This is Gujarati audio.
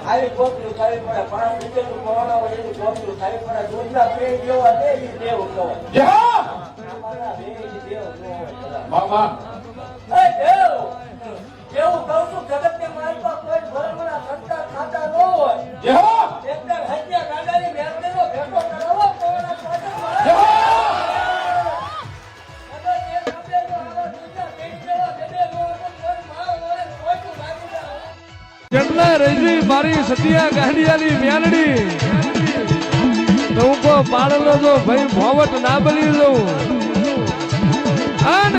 આવી કોપલું ખાવી પડે 5 રૂપિયાનું કોરોના હોય એની કોપલું ખાવી પડે દૂધના પેટ જેવા દે એ દેવ કહેવાય અમારા બે દેવ મામા એ દેવ એવું કહું છું જગત ને માલપા કોઈ ભરમણા સંતા ખાતા ન હોય એકદમ હત્યા ગાડાની મેરડીનો ભેટો કરાવો કોરોના કેટલા રજી મારી સતિયા ગાંડિયાની મેલડી તો હું કો પાડલો તો ભાઈ ભોવટ ના બની લઉં